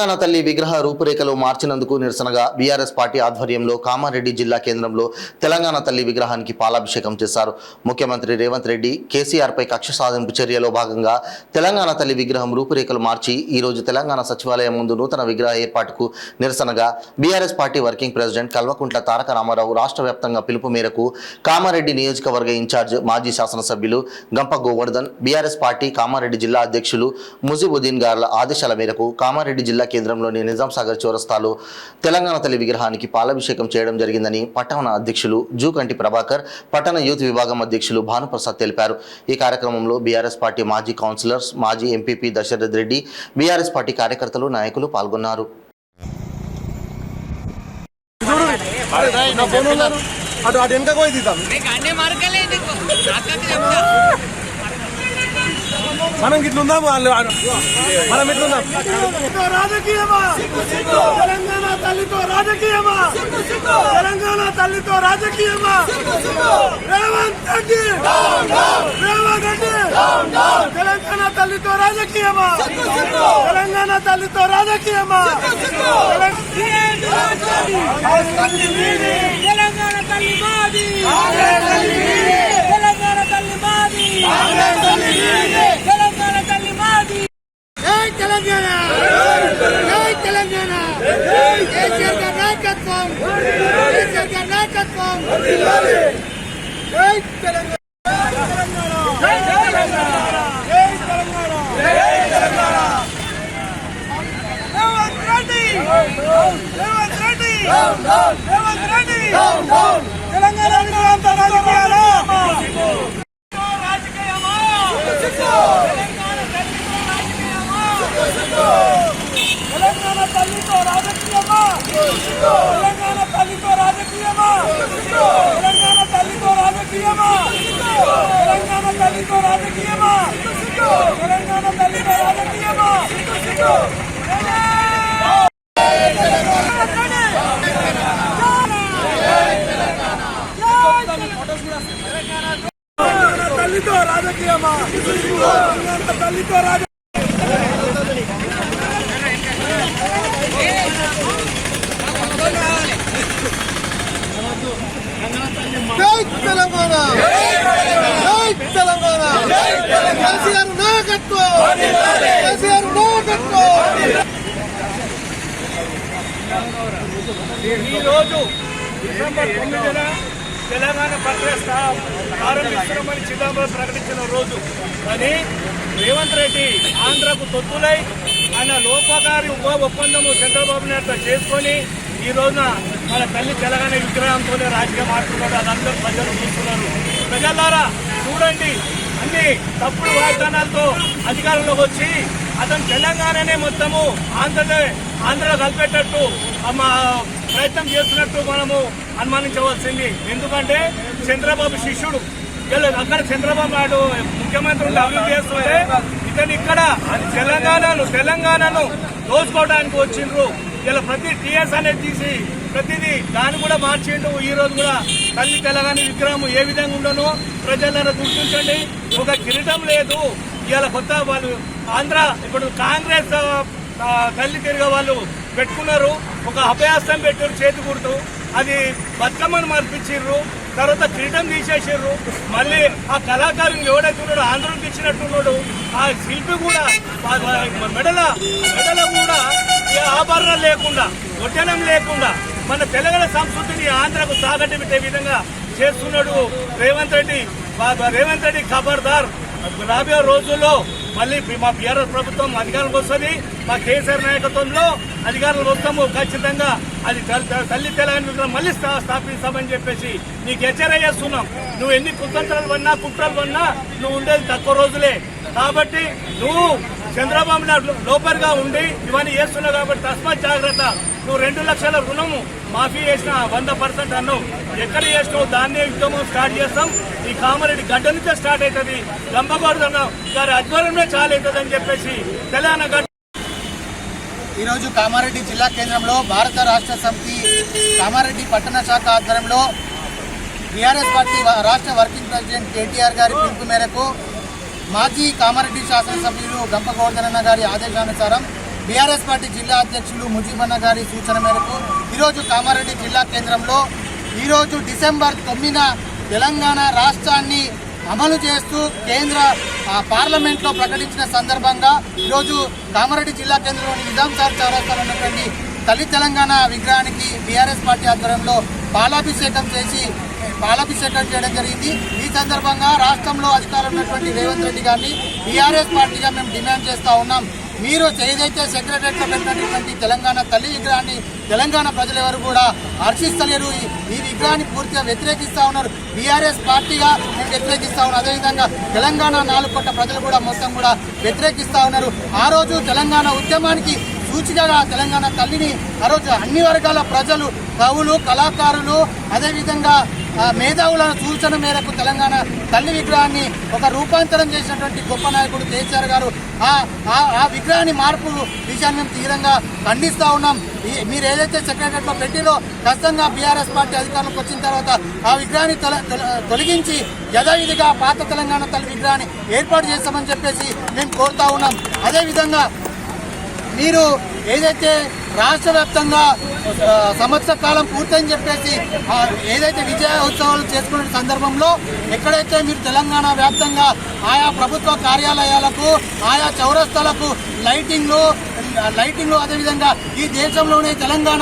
తెలంగాణ తల్లి విగ్రహ రూపురేఖలు మార్చినందుకు నిరసనగా బీఆర్ఎస్ పార్టీ ఆధ్వర్యంలో కామారెడ్డి జిల్లా కేంద్రంలో తెలంగాణ తల్లి విగ్రహానికి పాలాభిషేకం చేశారు. ముఖ్యమంత్రి రేవంత్ రెడ్డి కేసీఆర్ పై కక్ష సాధింపు చర్యలో భాగంగా తెలంగాణ తల్లి విగ్రహం రూపురేఖలు మార్చి ఈ రోజు తెలంగాణ సచివాలయం ముందు నూతన విగ్రహ ఏర్పాటుకు నిరసనగా BRS party working president Kalvakuntla Taraka Ramarao రాష్ట్ర వ్యాప్తంగా పిలుపు మేరకు కామారెడ్డి నియోజకవర్గ ఇన్ఛార్జ్ మాజీ శాసనసభ్యులు గంప గోవర్ధన్, బీఆర్ఎస్ పార్టీ కామారెడ్డి జిల్లా అధ్యక్షులు ముజిబుద్దీన్ గార్ల ఆదేశాల మేరకు కామారెడ్డి జిల్లా కేంద్రంలోని నిజాం సాగర్ చౌరస్తాలో తెలంగాణ తల్లి విగ్రహానికి పాలాభిషేకం చేయడం జరిగిందని పట్టణ అధ్యక్షులు జూకంటి ప్రభాకర్, పట్టణ యూత్ విభాగం అధ్యక్షులు భానుప్రసాద్ తెలిపారు. ఈ కార్యక్రమంలో బీఆర్ఎస్ పార్టీ మాజీ కౌన్సిలర్స్, మాజీ MPP Dashrath Reddy, BRS party కార్యకర్తలు, నాయకులు పాల్గొన్నారు. మనం ఇట్లుందాం, మనం ఇట్లుందాం. రాజకీయమా తెలంగాణ తల్లితో రాజకీయమా, తెలంగాణ తల్లితో రాజకీయమా. రేవంత్ రెడ్డి, రేవంత్ రెడ్డి, తెలంగాణ తల్లితో రాజకీయమా, తెలంగాణ తల్లితో రాజకీయమా. తెలంగాణ తల్లి మాది, తెలంగాణ తల్లి మాది, తెలంగాణ తల్లి మాది. జై తెలంగాణ, జై తెలంగాణ. కేసీఆర్ గారి నాయకత్వం, కేసీఆర్ గారి నాయకత్వం. జై తెలంగాణ, జై తెలంగాణ, జై తెలంగాణ, జై తెలంగాణ. రేవంత్ రెడ్డి, రేవంత్ రెడ్డి, రేవంత్ రెడ్డి. తెలంగాణ విగ్రహంతో రాజకీయాలు. తెలంగాణ తల్లితో రాజకీయమా, తెలంగాణ తల్లితో రాజకీయమా, తెలంగాణ తల్లితో రాజకీయమా, తెలంగాణ తల్లితో రాజకీయమా, తెలంగాణ తల్లితో రాజకీయమా. తల్లితో రాజకీయమా, తెలంగాణ తల్లితో రాజకీయ. జై తెలంగాణ, జై తెలంగాణ. కేసీఆర్ నాయకత్వం, కేసీఆర్ నాయకత్వం. ఈరోజు డిసెంబర్ 9న తెలంగాణ ప్రక్రియ ప్రారంభిస్తున్నామని చిదంబరం ప్రకటించిన రోజు. కానీ రేవంత్ రెడ్డి ఆంధ్రకు తొత్తులై ఆయన లోపకారి ఒప్పందము చంద్రబాబు నాయుడు చేసుకొని ఈ రోజున మన తల్లి తెలంగాణ విగ్రహంతోనే రాజకీయం ఆడుతున్నారు. అదందరూ ప్రజలు చూస్తున్నారు. ప్రజలారా చూడండి, అన్ని తప్పుడు వాగ్దానాలతో అధికారంలోకి వచ్చి అతను తెలంగాణనే మొత్తము ఆంధ్రలో కలిపేటట్టు ప్రయత్నం చేస్తున్నట్టు మనము అనుమానించవలసింది. ఎందుకంటే చంద్రబాబు శిష్యుడు. అక్కడ చంద్రబాబు నాయుడు ముఖ్యమంత్రి అభివృద్ధి చేస్తుంటే ఇతను ఇక్కడ తెలంగాణను దోచుకోవడానికి వచ్చిండ్రు. ఇలా ప్రతి టీఎస్ అనేది తీసి ప్రతిదీ దాన్ని కూడా మార్చిండు. ఈ రోజు కూడా తల్లి తెలంగాణ విగ్రహం ఏ విధంగా ఉండనో ప్రజలను గుర్తించండి. ఒక కిరీటం లేదు. ఇలా కొత్త వాళ్ళు ఆంధ్ర ఇప్పుడు కాంగ్రెస్ తల్లి తిరిగే వాళ్ళు పెట్టుకున్నారు. ఒక అభయాస్తం పెట్టారు చేతి గుర్తు, అది బతుకమ్మను మార్పించారు. తర్వాత కిరీటం తీసేసారు. మళ్ళీ ఆ కళాకారుని ఎవడైతే ఉన్నాడో ఆంధ్రకు ఇచ్చినట్టున్నాడు. ఆ శిల్పి కూడా మెడల కూడా ఆభరణం లేకుండా, ఒడ్డనం లేకుండా మన తెలంగాణ సంస్కృతిని ఆంధ్రకు తాగట్టు పెట్టే విధంగా చేస్తున్నాడు రేవంత్ రెడ్డి. రేవంత్ రెడ్డి ఖబర్దార్. రాబోయే రోజుల్లో మళ్ళీ మా బీఆర్ఎస్ ప్రభుత్వం అధికారంలోకి వస్తుంది. మా కేసీఆర్ నాయకత్వంలో అధికారంలో వస్తాము. ఖచ్చితంగా అది తల్లి తెలంగాణ విగ్రహం మళ్ళీ స్థాపిస్తామని చెప్పేసి నీకు హెచ్చరిక చేస్తున్నాం. నువ్వు ఎన్ని కుతంత్రాలు పన్నా, కుట్రలు పన్నా నువ్వు ఉండేది తక్కువ రోజులే. కాబట్టి నువ్వు చంద్రబాబు నాయుడు లోపలిగా ఉండి ఇవన్నీ చేస్తున్నావు. కాబట్టి తస్మాత్ జాగ్రత్త. నువ్వు 2 లక్షల రుణము మాఫీ చేసిన 100% అన్నావు. ఎక్కడ చేసినావు దాన్నే ఉద్యమం స్టార్ట్ చేస్తాం. ఈ కామారెడ్డి గడ్డ నుంచే స్టార్ట్ అవుతుంది. గంపగోవర్ధన్ గారి ఆధ్వర్యంలో చాలా అవుతుంది అని చెప్పేసి తెలంగాణ గడ్డ. ఈరోజు కామారెడ్డి జిల్లా కేంద్రంలో భారత రాష్ట్ర సమితి కామారెడ్డి పట్టణ శాఖ ఆధ్వర్యంలో బీఆర్ఎస్ పార్టీ రాష్ట్ర వర్కింగ్ ప్రెసిడెంట్ కేటీఆర్ గారి పిలుపు మేరకు మాజీ కామారెడ్డి శాసనసభ్యులు గంప గోవర్ధన్ గారి ఆదేశానుసారం బీఆర్ఎస్ పార్టీ జిల్లా అధ్యక్షులు ముజీబన్న గారి సూచన మేరకు ఈరోజు కామారెడ్డి జిల్లా కేంద్రంలో ఈరోజు డిసెంబర్ 9న తెలంగాణ రాష్ట్రాన్ని అమలు చేస్తూ కేంద్ర పార్లమెంట్లో ప్రకటించిన సందర్భంగా ఈరోజు కామారెడ్డి జిల్లా కేంద్రంలోని నిజాం సార్ చౌరస్తాలో ఉన్నటువంటి తల్లి తెలంగాణ విగ్రహానికి బీఆర్ఎస్ పార్టీ ఆధ్వర్యంలో పాలాభిషేకం చేయడం జరిగింది. ఈ సందర్భంగా రాష్ట్రంలో అధికారంలో ఉన్నటువంటి రేవంత్ రెడ్డి గారిని బీఆర్ఎస్ పార్టీగా మేము డిమాండ్ చేస్తూ ఉన్నాం. మీరు ఏదైతే సెక్రటరియట్లో పెట్టినటువంటి తెలంగాణ తల్లి విగ్రహాన్ని తెలంగాణ ప్రజలు ఎవరు కూడా హర్షిస్తలేరు. ఈ విగ్రహాన్ని పూర్తిగా వ్యతిరేకిస్తూ ఉన్నారు. బీఆర్ఎస్ పార్టీగా మేము వ్యతిరేకిస్తూ ఉన్నాం. అదేవిధంగా తెలంగాణ 4 కోట్ల ప్రజలు కూడా మొత్తం కూడా వ్యతిరేకిస్తూ ఉన్నారు. ఆ రోజు తెలంగాణ ఉద్యమానికి సూచికగా తెలంగాణ తల్లిని ఆ రోజు అన్ని వర్గాల ప్రజలు, కవులు, కళాకారులు, అదేవిధంగా మేధావుల సూచన మేరకు తెలంగాణ తల్లి విగ్రహాన్ని ఒక రూపాంతరం చేసినటువంటి గొప్ప నాయకుడు కేసీఆర్ గారు ఆ విగ్రహాన్ని మార్పు విషయాన్ని మేము తీవ్రంగా ఖండిస్తూ ఉన్నాం. మీరు ఏదైతే సెక్రటరియట్లో పెట్టిరో ఖచ్చితంగా బీఆర్ఎస్ పార్టీ అధికారంలోకి వచ్చిన తర్వాత ఆ విగ్రహాన్ని తొలగించి యథావిధిగా పాత తెలంగాణ తల్లి విగ్రహాన్ని ఏర్పాటు చేస్తామని చెప్పేసి మేము కోరుతా ఉన్నాం. అదేవిధంగా మీరు ఏదైతే రాష్ట్ర వ్యాప్తంగా సంవత్సర కాలం పూర్తని చెప్పేసి ఏదైతే విజయ ఉత్సవాలు చేసుకునే సందర్భంలో ఎక్కడైతే మీరు తెలంగాణ వ్యాప్తంగా ఆయా ప్రభుత్వ కార్యాలయాలకు, ఆయా చౌరస్తాలకు లైటింగ్లు అదేవిధంగా ఈ దేశంలోనే తెలంగాణ